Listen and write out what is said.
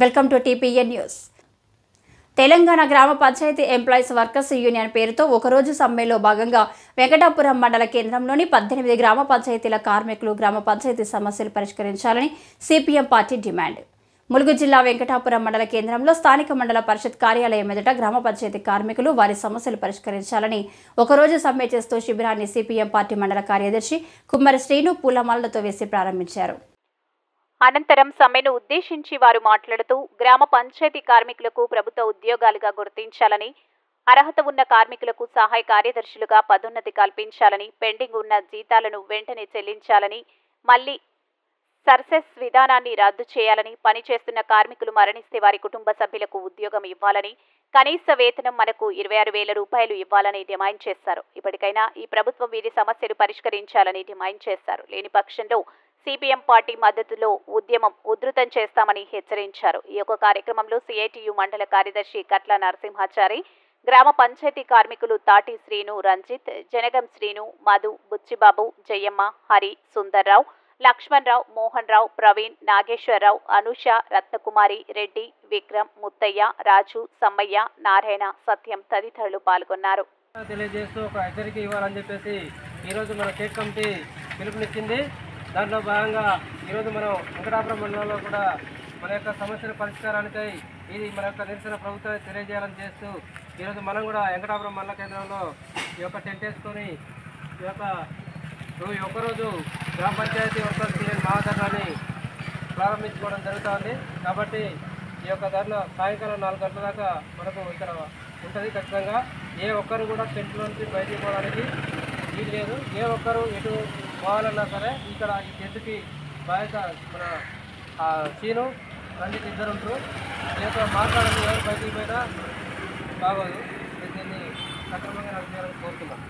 Welcome to TPN news. Telangana గ్రామ panchayat employees workers union పేరుతో ఒకరోజు సమ్మెలో భాగంగా వెంకటాపురం మండల కేంద్రంలోని 18 గ్రామ పంచాయతీల కార్మికులు గ్రామ పంచాయతీ సమస్యలు పరిష్కరించాలని సిపిఎం పార్టీ డిమాండ్. ములుగు జిల్లా వెంకటాపురం మండల కేంద్రంలో స్థానిక మండల పరిషత్ కార్యాలయం ఎదుట గ్రామ పంచాయతీ కార్మికులు వారి సమస్యలు పరిష్కరించాలని ఒకరోజు సమ్మె చేస్తూ శిబిరాన్ని సిపిఎం పార్టీ మండల కార్యదర్శి కుమ్మరి శ్రీను పూలమాలలతో వేసి ప్రారంభించారు. అనంతరం సమ్మెను ఉద్దేశించి వారు మాట్లాడుతూ గ్రామ పంచాయతీ కార్మికులకు ప్రభుత్వ ఉద్యోగాలుగా గుర్తించాలని, అర్హత ఉన్న కార్మికులకు సహాయ కార్యదర్శులుగా పదోన్నతి కల్పించాలని, పెండింగ్ ఉన్న జీతాలను వెంటనే చెల్లించాలని, మళ్లీ సర్సెస్ విధానాన్ని రద్దు చేయాలని, పనిచేస్తున్న కార్మికులు మరణిస్తే వారి కుటుంబ సభ్యులకు ఉద్యోగం ఇవ్వాలని, కనీస వేతనం మనకు 26,000 రూపాయలు ఇవ్వాలని డిమాండ్ చేశారు. ఇప్పటికైనా ఈ ప్రభుత్వం వీరి సమస్యలు పరిష్కరించాలని డిమాండ్ చేశారు. లేని పక్షంలో సిపిఎం పార్టీ మద్దతులో ఉద్యమం ఉధృతం చేస్తామని హెచ్చరించారు. ఈ యొక్క కార్యక్రమంలో సిఐటియు మండల కార్యదర్శి కట్ల నరసింహాచారి, గ్రామ పంచాయతీ కార్మికులు తాటి శ్రీను, రంజిత్, జనగం శ్రీను, మధు, బుచ్చిబాబు, జయమ్మ, హరి, సుందర్రావు, లక్ష్మణరావు, మోహన్ రావు, ప్రవీణ్, నాగేశ్వరరావు, అనుష, రత్నకుమారి, రెడ్డి, విక్రమ్, ముత్తయ్య, రాజు, సమ్మయ్య, నారాయణ, సత్యం తదితరులు పాల్గొన్నారు. తెలియజేస్తూ ఒక హెచ్చరిక ఇవ్వాలని చెప్పేసి ఈరోజు మన స్టేట్ కమిటీ పిలుపునిచ్చింది. దాంట్లో భాగంగా ఈరోజు మనం వెంకటాపురం మండలంలో కూడా మన యొక్క సమస్యల పరిష్కారానికై ఇది మన యొక్క నిరసన ప్రభుత్వాన్ని తెలియజేయాలని చేస్తూ ఈరోజు మనం కూడా వెంకటాపురం మండల కేంద్రంలో ఈ యొక్క టెంట్ వేసుకొని ఈ ఒక్కరోజు గ్రామ పంచాయతీ వర్కర్స్ యూనియన్ మహాధర్నాన్ని ప్రారంభించుకోవడం జరుగుతుంది. కాబట్టి ఈ యొక్క ధర్నా సాయంకాలం 4 గంటల దాకా మనకు ఇక్కడ ఉంటుంది. ఖచ్చితంగా ఏ ఒక్కరు కూడా టెంట్ నుంచి బయటికి పోవడానికి వీలు లేదు. ఏ ఒక్కరు ఎటు పోవాలన్నా సరే ఇక్కడ ఈ టెంట్కి బాధ్యత మన సీను, రంజిత్ ఇద్దరు ఉంటారు. ఈ యొక్క మాట్లాడాలని ఎవరు బయటికి పోయినా బాగోదు. దీన్ని సక్రమంగా నడిపేయాలని కోరుతున్నాం.